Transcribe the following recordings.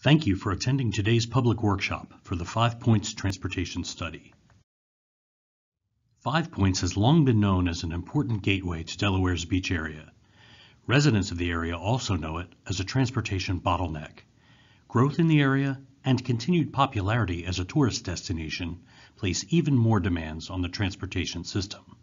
Thank you for attending today's public workshop for the 5 Points Transportation Study. 5 Points has long been known as an important gateway to Delaware's beach area. Residents of the area also know it as a transportation bottleneck. Growth in the area and continued popularity as a tourist destination place even more demands on the transportation system.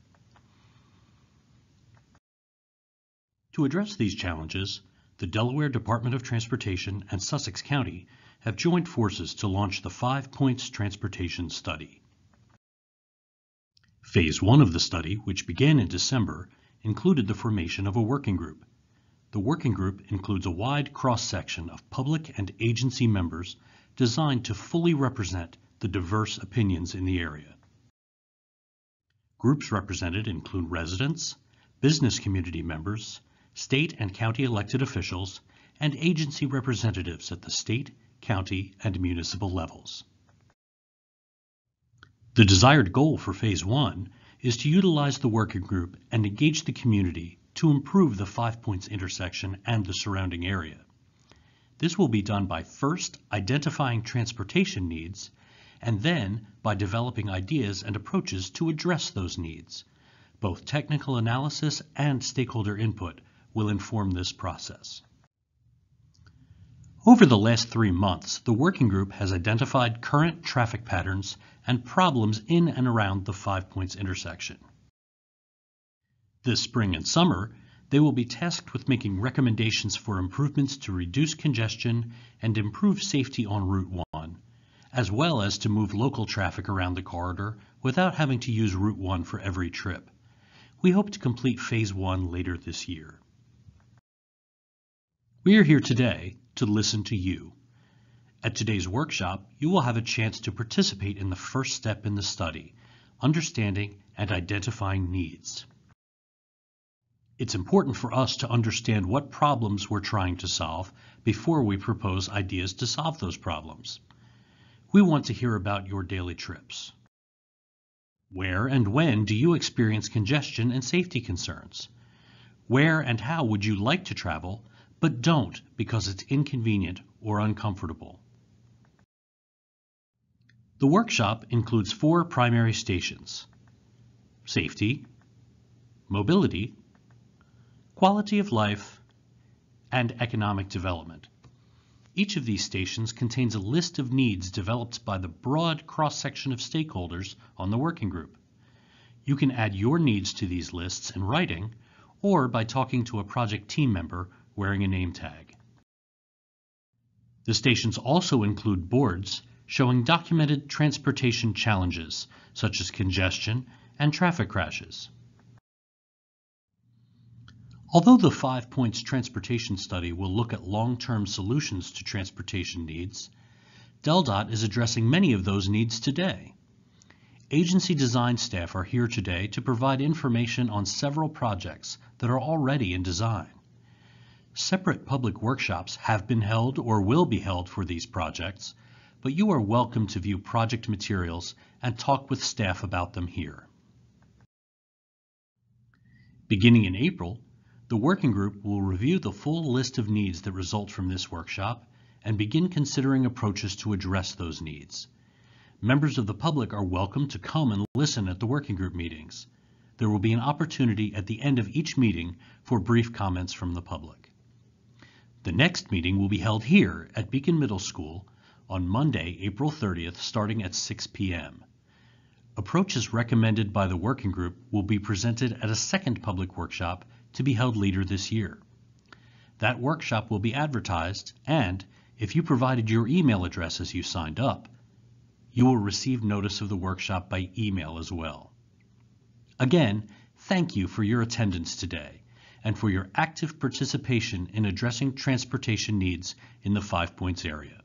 To address these challenges, the Delaware Department of Transportation and Sussex County have joined forces to launch the 5 Points Transportation Study. Phase 1 of the study, which began in December, included the formation of a working group. The working group includes a wide cross-section of public and agency members designed to fully represent the diverse opinions in the area. Groups represented include residents, business community members, state and county elected officials, and agency representatives at the state, county, and municipal levels. The desired goal for Phase 1 is to utilize the working group and engage the community to improve the 5 Points intersection and the surrounding area. This will be done by first identifying transportation needs, and then by developing ideas and approaches to address those needs. Both technical analysis and stakeholder input will inform this process. Over the last 3 months, the working group has identified current traffic patterns and problems in and around the 5 Points intersection. This spring and summer, they will be tasked with making recommendations for improvements to reduce congestion and improve safety on Route 1, as well as to move local traffic around the corridor without having to use Route 1 for every trip. We hope to complete Phase 1 later this year. We are here today to listen to you. At today's workshop, you will have a chance to participate in the first step in the study, understanding and identifying needs. It's important for us to understand what problems we're trying to solve before we propose ideas to solve those problems. We want to hear about your daily trips. Where and when do you experience congestion and safety concerns? Where and how would you like to travel, but don't because it's inconvenient or uncomfortable? The workshop includes 4 primary stations: safety, mobility, quality of life, and economic development. Each of these stations contains a list of needs developed by the broad cross-section of stakeholders on the working group. You can add your needs to these lists in writing or by talking to a project team member wearing a name tag. The stations also include boards showing documented transportation challenges such as congestion and traffic crashes. Although the 5 Points Transportation Study will look at long-term solutions to transportation needs, DelDOT is addressing many of those needs today. Agency design staff are here today to provide information on several projects that are already in design. Separate public workshops have been held or will be held for these projects, but you are welcome to view project materials and talk with staff about them here. Beginning in April, the working group will review the full list of needs that result from this workshop and begin considering approaches to address those needs. Members of the public are welcome to come and listen at the working group meetings. There will be an opportunity at the end of each meeting for brief comments from the public. The next meeting will be held here at Beacon Middle School on Monday, April 30th, starting at 6 p.m. Approaches recommended by the working group will be presented at a second public workshop to be held later this year. That workshop will be advertised, and if you provided your email address as you signed up, you will receive notice of the workshop by email as well. Again, thank you for your attendance today and for your active participation in addressing transportation needs in the 5 Points area.